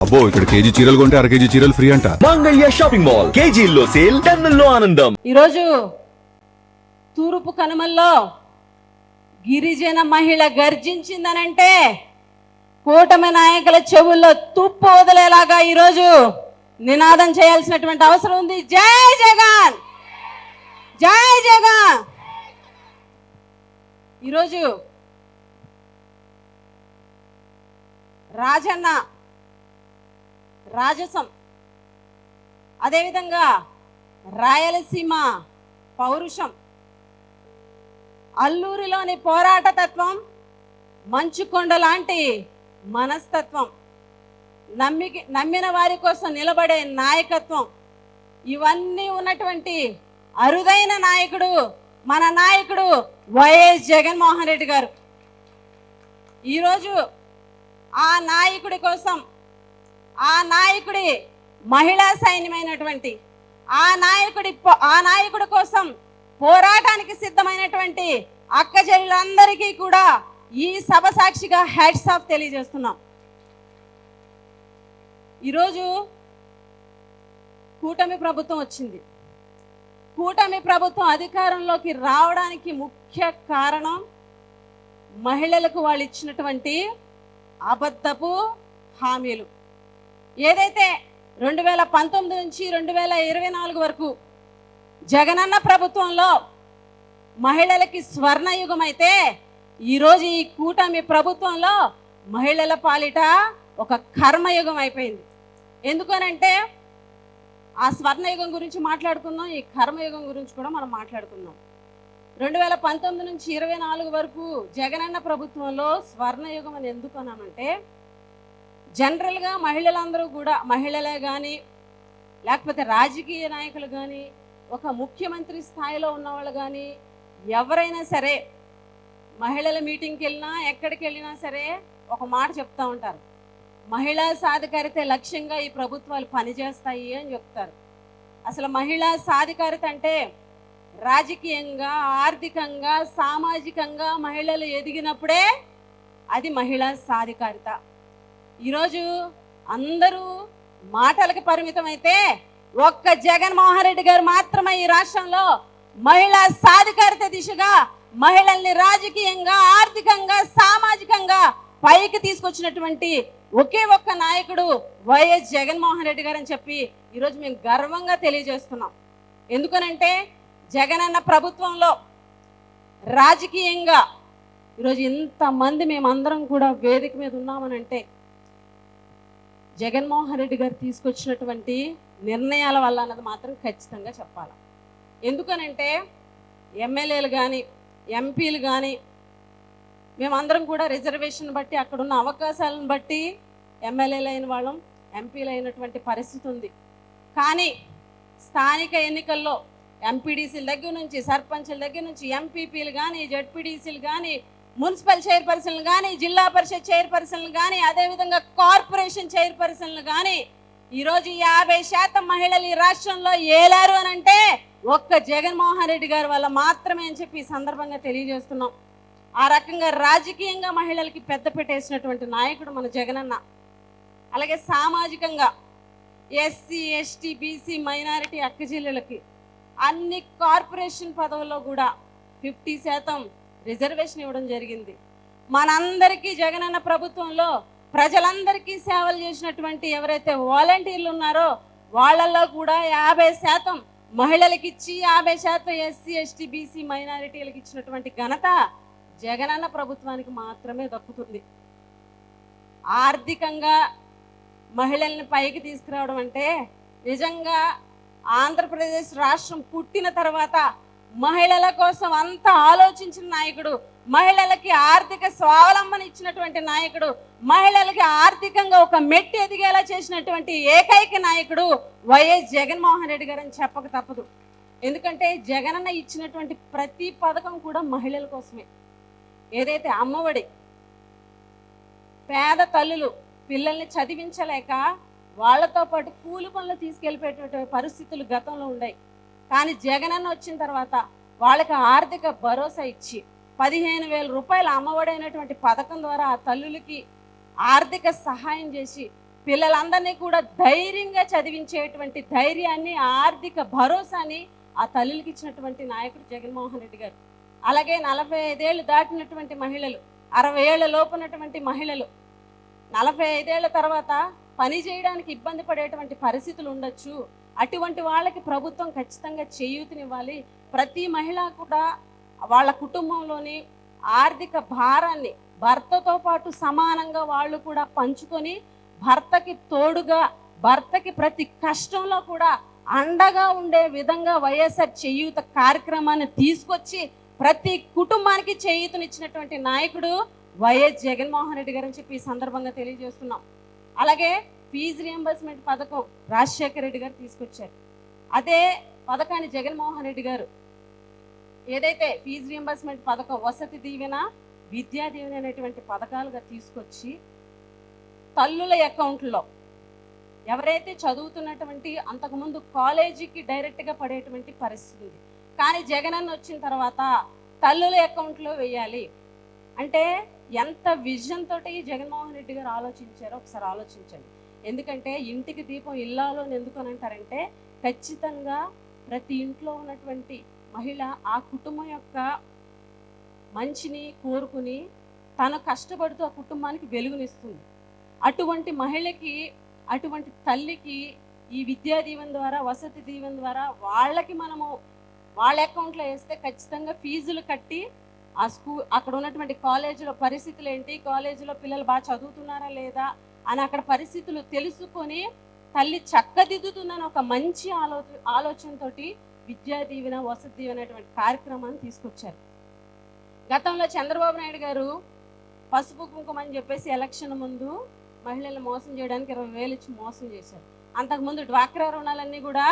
అబ్బో ఇక్కడ కేజీ చీరలు కొంటే అర కేజీ చీరలు ఫ్రీ అంట. మంగళ్య షాపింగ్ మాల్, కేజీల్లో సేల్, టన్నుల్లో ఆనందం. ఈరోజు తూర్పు కనుమల్లో గిరిజన మహిళ గర్జించిందనంటే కూటమి నాయకుల చెవుల్లో తుప్పు వదిలేలాగా ఈరోజు నినాదం చేయాల్సినటువంటి అవసరం ఉంది. జై జగన్, జై జగన్. ఈరోజు రాజన్న రాజసం, అదేవిధంగా రాయలసీమ పౌరుషం, అల్లూరిలోని పోరాట తత్వం, మంచుకొండ లాంటి మనస్తత్వం, నమ్మిన వారి కోసం నిలబడే నాయకత్వం, ఇవన్నీ ఉన్నటువంటి అరుదైన నాయకుడు మన నాయకుడు వైఎస్ జగన్మోహన్ రెడ్డి గారు. ఈరోజు ఆ నాయకుడి కోసం, ఆ నాయకుడి మహిళా సైన్యమైనటువంటి ఆ నాయకుడి కోసం పోరాటానికి సిద్ధమైనటువంటి అక్క చెల్లెలందరికీ కూడా ఈ సభ సాక్షిగా హ్యాట్స్ ఆఫ్ తెలియజేస్తున్నాం. ఈరోజు కూటమి ప్రభుత్వం వచ్చింది. కూటమి ప్రభుత్వం అధికారంలోకి రావడానికి ముఖ్య కారణం మహిళలకు వాళ్ళు ఇచ్చినటువంటి అబద్ధపు హామీలు. ఏదైతే 2019 నుంచి 2024 వరకు జగనన్న ప్రభుత్వంలో మహిళలకి స్వర్ణయుగం అయితే, ఈరోజు ఈ కూటమి ప్రభుత్వంలో మహిళల పాలిట ఒక కర్మయుగం అయిపోయింది. ఎందుకనంటే ఆ స్వర్ణయుగం గురించి మాట్లాడుకుందాం, ఈ కర్మయుగం గురించి కూడా మనం మాట్లాడుకుందాం. 2019 నుంచి 24 వరకు జగనన్న ప్రభుత్వంలో స్వర్ణయుగం అని ఎందుకు అన్నానంటే, జనరల్గా మహిళలందరూ కూడా, మహిళలే కానీ లేకపోతే రాజకీయ నాయకులు కానీ, ఒక ముఖ్యమంత్రి స్థాయిలో ఉన్నవాళ్ళు కానీ, ఎవరైనా సరే మహిళల మీటింగ్కి వెళ్ళినా ఎక్కడికి వెళ్ళినా సరే ఒక మాట చెప్తూ ఉంటారు, మహిళా సాధికారిత లక్ష్యంగా ఈ ప్రభుత్వాలు పనిచేస్తాయి అని చెప్తారు. అసలు మహిళా సాధికారిత అంటే రాజకీయంగా, ఆర్థికంగా, సామాజికంగా మహిళలు ఎదిగినప్పుడే అది మహిళా సాధికారిత. ఈరోజు అందరూ మాటలకు పరిమితం అయితే, ఒక్క జగన్మోహన్ రెడ్డి గారు మాత్రమే ఈ రాష్ట్రంలో మహిళా సాధికారిత దిశగా మహిళల్ని రాజకీయంగా, ఆర్థికంగా, సామాజికంగా పైకి తీసుకొచ్చినటువంటి ఒకే ఒక్క నాయకుడు వైఎస్ జగన్మోహన్ రెడ్డి గారు అని చెప్పి ఈరోజు మేము గర్వంగా తెలియజేస్తున్నాం. ఎందుకనంటే జగనన్న ప్రభుత్వంలో రాజకీయంగా ఈరోజు ఇంతమంది మేమందరం కూడా వేదిక మీద ఉన్నామనంటే జగన్మోహన్ రెడ్డి గారు తీసుకొచ్చినటువంటి నిర్ణయాల వల్ల అన్నది మాత్రం ఖచ్చితంగా చెప్పాలి. ఎందుకనంటే ఎమ్మెల్యేలు కానీ, ఎంపీలు కానీ, మేమందరం కూడా రిజర్వేషన్ బట్టి, అక్కడున్న అవకాశాలను బట్టి ఎమ్మెల్యేలు అయిన వాళ్ళం, ఎంపీలు అయినటువంటి పరిస్థితి ఉంది. కానీ స్థానిక ఎన్నికల్లో ఎంపీడీసీల దగ్గర నుంచి, సర్పంచ్ల దగ్గర నుంచి, ఎంపీపీలు కానీ, జడ్పీడీసీలు కానీ, మున్సిపల్ చైర్పర్సన్లు కానీ, జిల్లా పరిషత్ చైర్పర్సన్లు కానీ, అదేవిధంగా కార్పొరేషన్ చైర్పర్సన్లు కానీ ఈరోజు 50% మహిళలు ఈ రాష్ట్రంలో ఏలారు అని అంటే ఒక్క జగన్మోహన్ రెడ్డి గారి వల్ల మాత్రమే అని చెప్పి ఈ సందర్భంగా తెలియజేస్తున్నాం. ఆ రకంగా రాజకీయంగా మహిళలకి పెద్ద పెట్టేసినటువంటి నాయకుడు మన జగనన్న. అలాగే సామాజికంగా ఎస్సీ, ఎస్టీ, బీసీ, మైనారిటీ అక్క చెల్లెలకి అన్ని కార్పొరేషన్ పదవుల్లో కూడా 50% రిజర్వేషన్ ఇవ్వడం జరిగింది. మనందరికీ జగనన్న ప్రభుత్వంలో ప్రజలందరికీ సేవలు చేసినటువంటి ఎవరైతే వాలంటీర్లు ఉన్నారో వాళ్ళల్లో కూడా 50% మహిళలకు ఇచ్చి 50% ఎస్సీ, ఎస్టీ, బీసీ, మైనారిటీలకు ఇచ్చినటువంటి ఘనత జగనన్న ప్రభుత్వానికి మాత్రమే దక్కుతుంది. ఆర్థికంగా మహిళల్ని పైకి తీసుకురావడం అంటే నిజంగా ఆంధ్రప్రదేశ్ రాష్ట్రం పుట్టిన తర్వాత మహిళల కోసం అంత ఆలోచించిన నాయకుడు, మహిళలకి ఆర్థిక స్వావలంబన ఇచ్చినటువంటి నాయకుడు, మహిళలకి ఆర్థికంగా ఒక మెట్టు ఎదిగేలా చేసినటువంటి ఏకైక నాయకుడు వైఎస్ జగన్మోహన్ రెడ్డి గారు అని చెప్పక తప్పదు. ఎందుకంటే జగనన్న ఇచ్చినటువంటి ప్రతి పథకం కూడా మహిళల కోసమే. ఏదైతే అమ్మఒడి, పేద తల్లులు పిల్లల్ని చదివించలేక వాళ్ళతో పాటు కూలి పనులు తీసుకెళ్ళిపోయేటువంటి పరిస్థితులు గతంలో ఉన్నాయి. కానీ జగనన్న వచ్చిన తర్వాత వాళ్ళకి ఆర్థిక భరోసా ఇచ్చి 15,000 రూపాయల అమ్మఒడైనటువంటి పథకం ద్వారా ఆ తల్లులకి ఆర్థిక సహాయం చేసి పిల్లలందరినీ కూడా ధైర్యంగా చదివించేటువంటి ధైర్యాన్ని, ఆర్థిక భరోసాని ఆ తల్లులకి ఇచ్చినటువంటి నాయకుడు జగన్మోహన్ రెడ్డి గారు. అలాగే 45 ఏళ్ళు దాటినటువంటి మహిళలు, 60 ఏళ్ల లోపు ఉన్నటువంటి మహిళలు 45 ఏళ్ల తర్వాత పని చేయడానికి ఇబ్బంది పడేటువంటి పరిస్థితులు ఉండొచ్చు. అటువంటి వాళ్ళకి ప్రభుత్వం ఖచ్చితంగా చేయూతనివ్వాలి. ప్రతి మహిళ కూడా వాళ్ళ కుటుంబంలోని ఆర్థిక భారాన్ని భర్తతో పాటు సమానంగా వాళ్ళు కూడా పంచుకొని భర్తకి తోడుగా, భర్తకి ప్రతి కష్టంలో కూడా అండగా ఉండే విధంగా వైఎస్ఆర్ చేయూత కార్యక్రమాన్ని తీసుకొచ్చి ప్రతి కుటుంబానికి చేయూతనిచ్చినటువంటి నాయకుడు వైఎస్ జగన్మోహన్ రెడ్డి గారు అని చెప్పి ఈ సందర్భంగా తెలియజేస్తున్నాం. అలాగే ఫీజు రియంబర్స్మెంట్ పథకం రాజశేఖర రెడ్డి గారు తీసుకొచ్చారు. అదే పథకాన్ని జగన్మోహన్ రెడ్డి గారు ఏదైతే ఫీజు రియంబర్స్మెంట్ పథకం, వసతి దీవెన, విద్యా దీవెన అనేటువంటి పథకాలుగా తీసుకొచ్చి తల్లుల అకౌంట్లో ఎవరైతే చదువుతున్నటువంటి అంతకుముందు కాలేజీకి డైరెక్ట్గా పడేటువంటి పరిస్థితి ఉంది. కానీ జగనన్న వచ్చిన తర్వాత తల్లుల అకౌంట్లో వేయాలి అంటే ఎంత విజన్ తోటి జగన్మోహన్ రెడ్డి గారు ఆలోచించారో ఒకసారి ఆలోచించండి. ఎందుకంటే ఇంటికి దీపం ఇల్లాలో ఎందుకు అని అంటారంటే ఖచ్చితంగా ప్రతి ఇంట్లో ఉన్నటువంటి మహిళ ఆ కుటుంబం యొక్క మంచిని కోరుకుని తను కష్టపడుతూ ఆ కుటుంబానికి వెలుగునిస్తుంది. అటువంటి మహిళకి, అటువంటి తల్లికి ఈ విద్యా దీవెన ద్వారా, వసతి దీవెన ద్వారా వాళ్ళకి మనము వాళ్ళ అకౌంట్లో వేస్తే ఖచ్చితంగా ఫీజులు కట్టి ఆ అక్కడ ఉన్నటువంటి కాలేజీలో పరిస్థితులు ఏంటి, కాలేజీలో పిల్లలు బాగా చదువుతున్నారా లేదా అని అక్కడ పరిస్థితులు తెలుసుకొని తల్లి చక్కదిద్దుతుందని ఒక మంచి ఆలోచనతోటి విద్యా దీవెన, వసతి దీవెన అనేటువంటి కార్యక్రమాన్ని తీసుకొచ్చారు. గతంలో చంద్రబాబు నాయుడు గారు పసుపు కుంకుమ అని చెప్పేసి ఎలక్షన్ ముందు మహిళలను మోసం చేయడానికి 20,000 ఇచ్చి మోసం చేశారు. అంతకుముందు డ్వాక్రా రుణాలన్నీ కూడా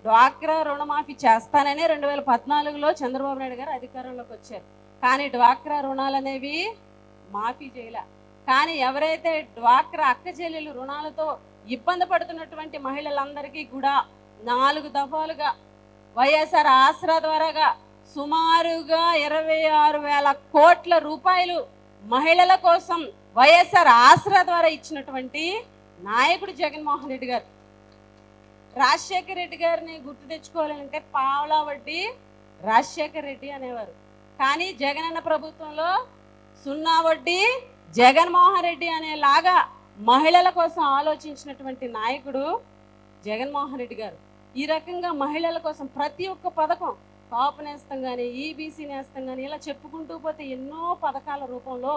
డ్వాక్రా రుణమాఫీ చేస్తానని 2014లో చంద్రబాబు నాయుడు గారు అధికారంలోకి వచ్చారు. కానీ డ్వాక్రా రుణాలు అనేవి మాఫీ చేయలే. కానీ ఎవరైతే డ్వాక్రా అక్క చెల్లెలు రుణాలతో ఇబ్బంది పడుతున్నటువంటి మహిళలందరికీ కూడా 4 దఫాలుగా వైఎస్ఆర్ ఆసరా ద్వారాగా సుమారుగా 26,000 కోట్ల రూపాయలు మహిళల కోసం వైఎస్ఆర్ ఆసరా ద్వారా ఇచ్చినటువంటి నాయకుడు జగన్మోహన్ రెడ్డి గారు. రాజశేఖర రెడ్డి గారిని గుర్తు తెచ్చుకోవాలంటే పావలా వడ్డీ రాజశేఖర రెడ్డి అనేవారు. కానీ జగనన్న ప్రభుత్వంలో 0 వడ్డీ జగన్మోహన్ రెడ్డి అనేలాగా మహిళల కోసం ఆలోచించినటువంటి నాయకుడు జగన్మోహన్ రెడ్డి గారు. ఈ రకంగా మహిళల కోసం ప్రతి ఒక్క పథకం, కాపు నేస్తం కానీ, ఈబీసీ నేస్తం కానీ, ఇలా చెప్పుకుంటూ పోతే ఎన్నో పథకాల రూపంలో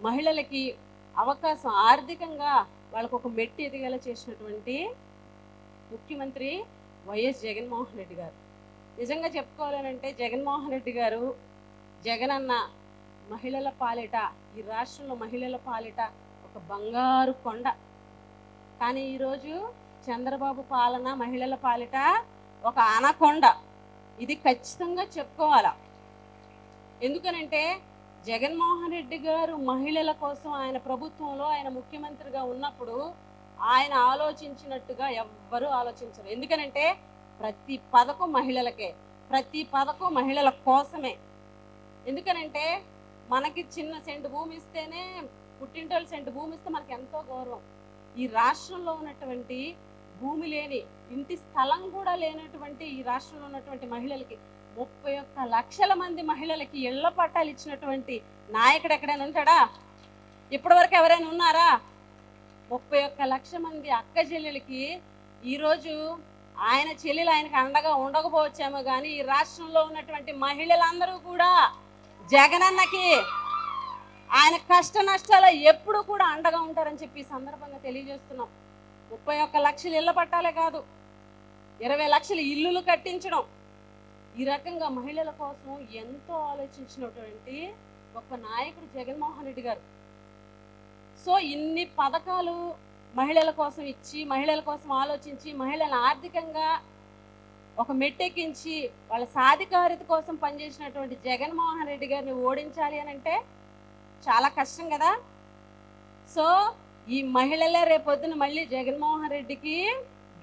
మహిళలకి అవకాశం, ఆర్థికంగా వాళ్ళకు ఒక మెట్టి ఎదిగేలా చేసినటువంటి ముఖ్యమంత్రి వైఎస్ జగన్మోహన్ రెడ్డి గారు. నిజంగా చెప్పుకోవాలంటే జగన్మోహన్ రెడ్డి గారు, జగనన్న మహిళల పాలిట, ఈ రాష్ట్రంలో మహిళల పాలిట ఒక బంగారు కొండ. కానీ ఈరోజు చంద్రబాబు పాలన మహిళల పాలిట ఒక అనకొండ. ఇది ఖచ్చితంగా చెప్పుకోవాలా. ఎందుకనంటే జగన్మోహన్ రెడ్డి గారు మహిళల కోసం ఆయన ప్రభుత్వంలో, ఆయన ముఖ్యమంత్రిగా ఉన్నప్పుడు ఆయన ఆలోచించినట్టుగా ఎవ్వరూ ఆలోచించరు. ఎందుకనంటే ప్రతి పథకం మహిళలకే, ప్రతి పథకం మహిళల కోసమే. ఎందుకనంటే మనకి చిన్న సెంటు భూమి ఇస్తేనే, పుట్టింటోళ్ళు సెంటు భూమి ఇస్తే మనకి ఎంతో గౌరవం. ఈ రాష్ట్రంలో ఉన్నటువంటి భూమి లేని, ఇంటి స్థలం కూడా లేనటువంటి ఈ రాష్ట్రంలో ఉన్నటువంటి మహిళలకి 31 లక్షల మంది మహిళలకి ఇళ్ల పట్టాలు ఇచ్చినటువంటి నాయకుడు ఎక్కడైనా ఉంటాడా? ఇప్పటివరకు ఎవరైనా ఉన్నారా? 31 లక్షల మంది అక్క చెల్లెలకి ఈరోజు ఆయన చెల్లెలు ఆయనకు అండగా ఉండకపోవచ్చేమో కానీ ఈ రాష్ట్రంలో ఉన్నటువంటి మహిళలందరూ కూడా జగనన్నకి ఆయన కష్ట నష్టాలు ఎప్పుడు కూడా అండగా ఉంటారని చెప్పి ఈ సందర్భంగా తెలియజేస్తున్నాం. 31 లక్షలు ఇళ్ల పట్టాలే కాదు, 20 లక్షల ఇల్లులు కట్టించడం, ఈ రకంగా మహిళల కోసం ఎంతో ఆలోచించినటువంటి గొప్ప నాయకుడు జగన్మోహన్ రెడ్డి గారు. సో ఇన్ని పథకాలు మహిళల కోసం ఇచ్చి, మహిళల కోసం ఆలోచించి, మహిళలను ఆర్థికంగా ఒక మెట్టెక్కించి వాళ్ళ సాధికారిత కోసం పనిచేసినటువంటి జగన్మోహన్ రెడ్డి గారిని ఓడించాలి అని అంటే చాలా కష్టం కదా. సో ఈ మహిళలే రేపొద్దున మళ్ళీ జగన్మోహన్ రెడ్డికి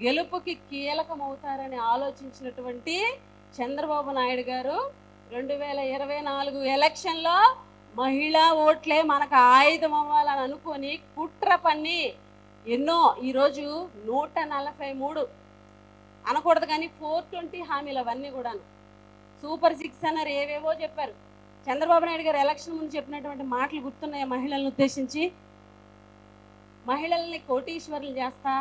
గెలుపుకి కీలకం అవుతారని ఆలోచించినటువంటి చంద్రబాబు నాయుడు గారు 2024 ఎలక్షన్లో మహిళా ఓట్లే మనకు ఆయుధం అవ్వాలని అనుకొని కుట్ర పన్ని ఎన్నో ఈరోజు 143 అనకూడదు కానీ 420 హామీలు అవన్నీ కూడాను. సూపర్ 6 అన్నారు, ఏవేవో చెప్పారు. చంద్రబాబు నాయుడు గారు ఎలక్షన్ ముందు చెప్పినటువంటి మాటలు గుర్తున్నాయి. మహిళలను ఉద్దేశించి మహిళల్ని కోటీశ్వరులు చేస్తా,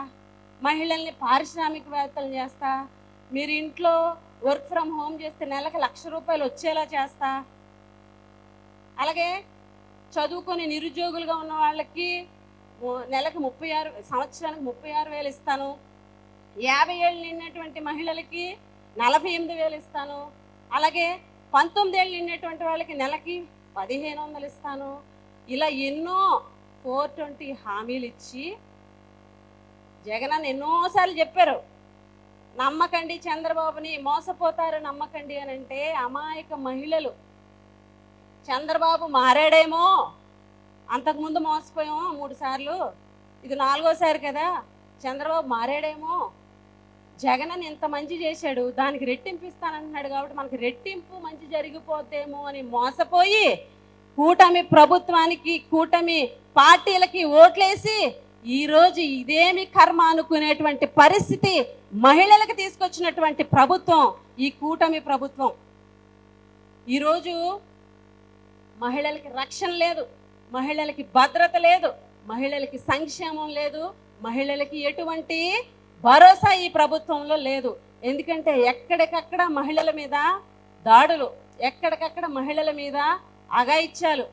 మహిళల్ని పారిశ్రామికవేత్తలు చేస్తా, మీరు ఇంట్లో వర్క్ ఫ్రమ్ హోమ్ చేస్తే నెలకు 1,00,000 రూపాయలు వచ్చేలా చేస్తా, అలాగే చదువుకొని నిరుద్యోగులుగా ఉన్న వాళ్ళకి నెలకు 36 సంవత్సరానికి 36,000 ఇస్తాను, 50 ఏళ్ళు నిండినటువంటి మహిళలకి 48,000 ఇస్తాను, అలాగే 19 ఏళ్ళు నిండినటువంటి వాళ్ళకి నెలకి 1,500 ఇస్తాను. ఇలా ఎన్నో 420 హామీలు ఇచ్చి జగన్ అన్న ఎన్నోసార్లు చెప్పారు, నమ్మకండి చంద్రబాబుని, మోసపోతారు నమ్మకండి అని. అంటే అమాయక మహిళలు చంద్రబాబు మారాడేమో, అంతకుముందు మోసపోయామో 3 సార్లు, ఇది 4వసారి కదా, చంద్రబాబు మారాడేమో, జగన్ అని ఎంత మంచి చేశాడు దానికి రెట్టింపు ఇస్తానంటున్నాడు కాబట్టి మనకి రెట్టింపు మంచి జరిగిపోద్దేమో అని మోసపోయి కూటమి ప్రభుత్వానికి, కూటమి పార్టీలకి ఓట్లేసి ఈరోజు ఇదేమి కర్మ అనుకునేటువంటి పరిస్థితి మహిళలకు తీసుకొచ్చినటువంటి ప్రభుత్వం ఈ కూటమి ప్రభుత్వం. ఈరోజు మహిళలకి రక్షణ లేదు, మహిళలకి భద్రత లేదు, మహిళలకి సంక్షేమం లేదు, మహిళలకి ఎటువంటి భరోసా ఈ ప్రభుత్వంలో లేదు. ఎందుకంటే ఎక్కడికక్కడ మహిళల మీద దాడులు, ఎక్కడికక్కడ మహిళల మీద అఘాయిత్యాలు,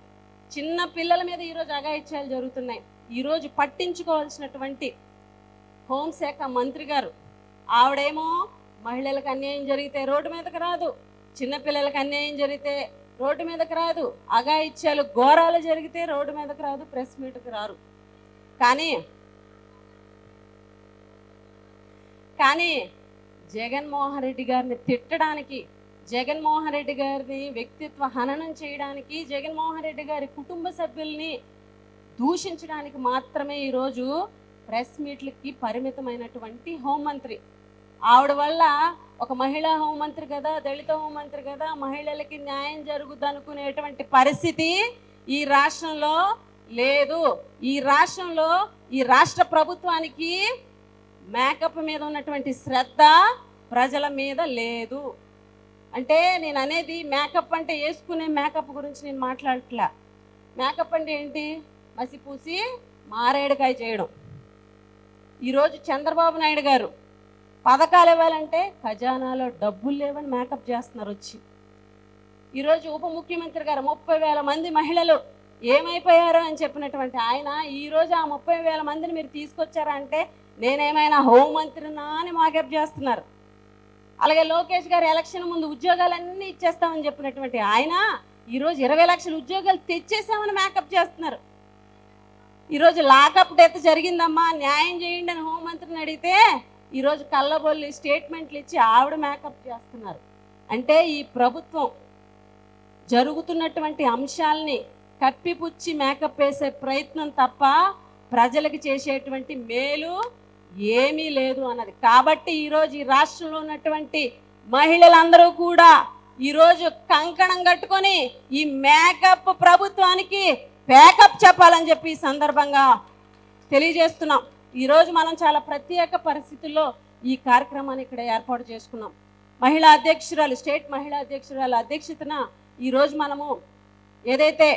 చిన్న పిల్లల మీద ఈరోజు అఘాయిత్యాలు జరుగుతున్నాయి. ఈరోజు పట్టించుకోవాల్సినటువంటి హోంశాఖ మంత్రి గారు, ఆవిడేమో మహిళలకు అన్యాయం జరిగితే రోడ్డు మీదకి రాదు, చిన్నపిల్లలకు అన్యాయం జరిగితే రోడ్డు మీదకి రాదు, అఘాయిత్యాలు ఘోరాలు జరిగితే రోడ్డు మీదకి రాదు, ప్రెస్ మీట్కి రారు. కానీ జగన్మోహన్ రెడ్డి గారిని తిట్టడానికి, జగన్మోహన్ రెడ్డి గారిని వ్యక్తిత్వ హననం చేయడానికి, జగన్మోహన్ రెడ్డి గారి కుటుంబ సభ్యుల్ని దూషించడానికి మాత్రమే ఈరోజు ప్రెస్ మీట్లకి పరిమితమైనటువంటి హోంమంత్రి. ఆవిడ వల్ల ఒక మహిళా హోంమంత్రి కదా, దళిత హోంమంత్రి కదా, మహిళలకి న్యాయం జరుగుద్ది అనుకునేటువంటి పరిస్థితి ఈ రాష్ట్రంలో లేదు. ఈ రాష్ట్రంలో ఈ రాష్ట్ర ప్రభుత్వానికి మేకప్ మీద ఉన్నటువంటి శ్రద్ధ ప్రజల మీద లేదు. అంటే నేను అనేది మేకప్ అంటే వేసుకునే మేకప్ గురించి నేను మాట్లాడట్లా. మేకప్ అంటే ఏంటి? మసిపూసి మారేడుకాయ చేయడం. ఈరోజు చంద్రబాబు నాయుడు గారు పథకాలు ఇవ్వాలంటే ఖజానాలో డబ్బులు లేవని మేకప్ చేస్తున్నారు వచ్చి. ఈరోజు ఉప ముఖ్యమంత్రి గారు 30,000 మంది మహిళలు ఏమైపోయారో అని చెప్పినటువంటి ఆయన ఈరోజు ఆ 30,000 మందిని మీరు తీసుకొచ్చారా అంటే నేనేమైనా హోంమంత్రినా అని మేకప్ చేస్తున్నారు. అలాగే లోకేష్ గారు ఎలక్షన్ ముందు ఉద్యోగాలన్నీ ఇచ్చేస్తామని చెప్పినటువంటి ఆయన ఈరోజు 20 లక్షల ఉద్యోగాలు తెచ్చేసామని మేకప్ చేస్తున్నారు. ఈరోజు లాకప్ డెత్ జరిగిందమ్మా న్యాయం చేయండి అని హోంమంత్రిని అడిగితే ఈరోజు కళ్ళబొల్లి స్టేట్మెంట్లు ఇచ్చి ఆవిడ మేకప్ చేస్తున్నారు. అంటే ఈ ప్రభుత్వం జరుగుతున్నటువంటి అంశాలని కప్పిపుచ్చి మేకప్ వేసే ప్రయత్నం తప్ప ప్రజలకు చేసేటువంటి మేలు ఏమీ లేదు అన్నది. కాబట్టి ఈరోజు ఈ రాష్ట్రంలో ఉన్నటువంటి మహిళలందరూ కూడా ఈరోజు కంకణం కట్టుకొని ఈ మేకప్ ప్రభుత్వానికి ప్యాకప్ చెప్పాలని చెప్పి ఈ సందర్భంగా తెలియజేస్తున్నాం. ఈరోజు మనం చాలా ప్రత్యేక పరిస్థితుల్లో ఈ కార్యక్రమాన్ని ఇక్కడ ఏర్పాటు చేసుకున్నాం. మహిళా అధ్యక్షురాలు, స్టేట్ మహిళా అధ్యక్షురాలు అధ్యక్షతన ఈరోజు మనము ఏదైతే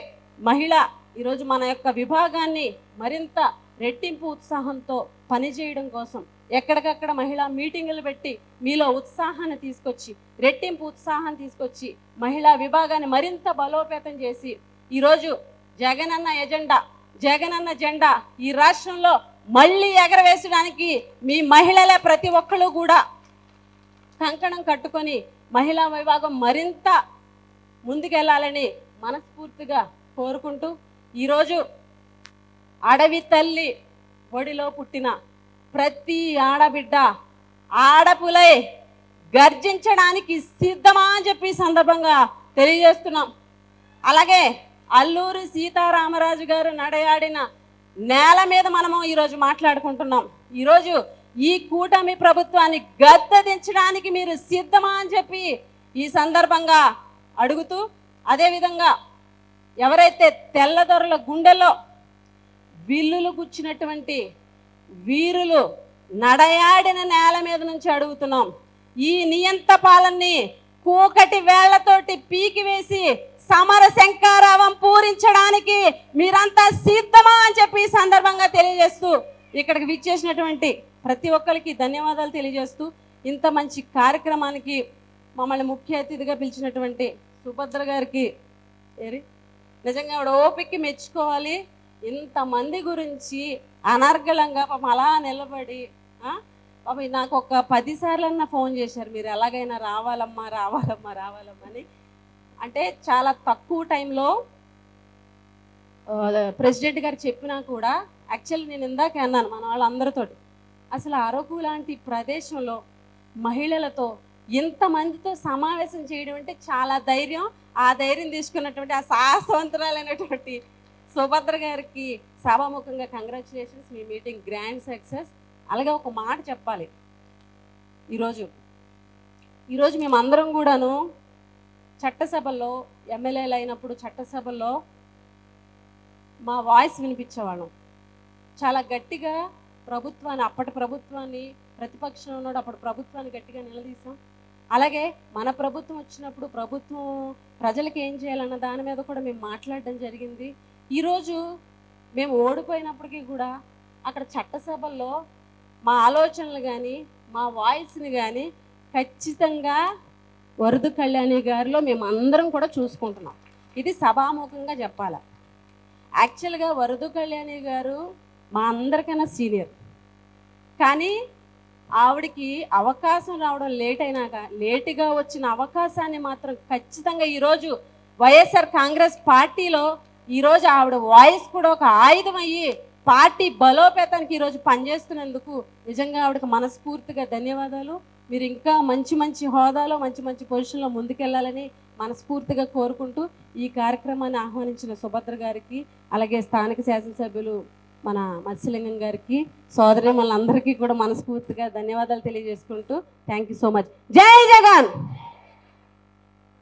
ఈరోజు మన యొక్క విభాగాన్ని మరింత రెట్టింపు ఉత్సాహంతో పనిచేయడం కోసం ఎక్కడికక్కడ మహిళా మీటింగులు పెట్టి మీలో ఉత్సాహాన్ని తీసుకొచ్చి, రెట్టింపు ఉత్సాహాన్ని తీసుకొచ్చి మహిళా విభాగాన్ని మరింత బలోపేతం చేసి ఈరోజు జగనన్న ఎజెండా, జగనన్న జెండా ఈ రాష్ట్రంలో మళ్ళీ ఎగరవేసడానికి మీ మహిళలే ప్రతి ఒక్కరు కూడా కంకణం కట్టుకొని మహిళా విభాగం మరింత ముందుకెళ్ళాలని మనస్ఫూర్తిగా కోరుకుంటూ ఈరోజు అడవి తల్లి ఒడిలో పుట్టిన ప్రతి ఆడబిడ్డ ఆడపులై గర్జించడానికి సిద్ధమా అని చెప్పి సందర్భంగా తెలియజేస్తున్నాం. అలాగే అల్లూరి సీతారామరాజు గారు నడయాడిన నేల మీద మనము ఈరోజు మాట్లాడుకుంటున్నాం. ఈరోజు ఈ కూటమి ప్రభుత్వాన్ని గద్దెదించడానికి మీరు సిద్ధమా అని చెప్పి ఈ సందర్భంగా అడుగుతూ, అదేవిధంగా ఎవరైతే తెల్లదొరల గుండెలో విల్లులు గుచ్చినటువంటి వీరులు నడయాడిన నేల మీద నుంచి అడుగుతున్నాం. ఈ నియంత పాలనని కూకటి వేళ్లతోటి పీకివేసి సమర శంకారావం పూరించడానికి మీరంతా సిద్ధమా అని చెప్పి ఈ సందర్భంగా తెలియజేస్తూ ఇక్కడికి విచ్చేసినటువంటి ప్రతి ఒక్కరికి ధన్యవాదాలు తెలియజేస్తూ ఇంత మంచి కార్యక్రమానికి మమ్మల్ని ముఖ్య అతిథిగా పిలిచినటువంటి సుభద్ర గారికి నిజంగా ఆవిడ ఓపికకి మెచ్చుకోవాలి. ఇంతమంది గురించి అనర్గళంగా పాపం అలా నిలబడి పాపం నాకు ఒక 10 సార్లన్నా ఫోన్ చేశారు, మీరు ఎలాగైనా రావాలమ్మా రావాలమ్మా రావాలమ్మా అని. అంటే చాలా తక్కువ టైంలో ప్రెసిడెంట్ గారు చెప్పినా కూడా యాక్చువల్లీ నేను ఇందాకే అన్నాను మన వాళ్ళందరితోటి, అసలు అరకు లాంటి ప్రదేశంలో మహిళలతో ఇంతమందితో సమావేశం చేయడం అంటే చాలా ధైర్యం. ఆ ధైర్యం తీసుకున్నటువంటి ఆ సాహసవంతురాలైనటువంటి సుభద్ర గారికి సభాముఖంగా కంగ్రాచులేషన్స్. మీ మీటింగ్ గ్రాండ్ సక్సెస్. అలాగే ఒక మాట చెప్పాలి, ఈరోజు మేమందరం కూడాను చట్టసభల్లో ఎమ్మెల్యేలు అయినప్పుడు చట్టసభల్లో మా వాయిస్ వినిపించేవాళ్ళం. చాలా గట్టిగా ప్రభుత్వాన్ని, అప్పటి ప్రభుత్వాన్ని, ప్రతిపక్షంలో ఉన్నాడు అప్పటి ప్రభుత్వాన్ని గట్టిగా నిలదీసాం. అలాగే మన ప్రభుత్వం వచ్చినప్పుడు ప్రభుత్వం ప్రజలకు ఏం చేయాలన్న దాని మీద కూడా మేము మాట్లాడడం జరిగింది. ఈరోజు మేము ఓడిపోయినప్పటికీ కూడా అక్కడ చట్టసభల్లో మా ఆలోచనలు కానీ మా వాయిస్ని కానీ ఖచ్చితంగా వరద కళ్యాణి గారిలో మేము అందరం కూడా చూసుకుంటున్నాం. ఇది సభాముఖంగా చెప్పాలి. యాక్చువల్గా వరద కళ్యాణి గారు మా అందరికన్నా సీనియర్, కానీ ఆవిడికి అవకాశం రావడం లేటుగా వచ్చిన అవకాశాన్ని మాత్రం ఖచ్చితంగా ఈరోజు వైఎస్ఆర్ కాంగ్రెస్ పార్టీలో ఈరోజు ఆవిడ వాయిస్ కూడా ఒక ఆయుధం అయ్యి పార్టీ బలోపేతానికి ఈరోజు పనిచేస్తున్నందుకు నిజంగా ఆవిడకి మనస్ఫూర్తిగా ధన్యవాదాలు. మీరు ఇంకా మంచి మంచి హోదాలో మంచి మంచి పొజిషన్లో ముందుకెళ్లాలని మనస్ఫూర్తిగా కోరుకుంటూ ఈ కార్యక్రమాన్ని ఆహ్వానించిన సుభద్ర గారికి, అలాగే స్థానిక శాసనసభ్యులు మన మత్స్యలింగం గారికి, సోదరిమణులందరికీ కూడా మనస్ఫూర్తిగా ధన్యవాదాలు తెలియజేసుకుంటూ థ్యాంక్ యూ సో మచ్. జై జగన్.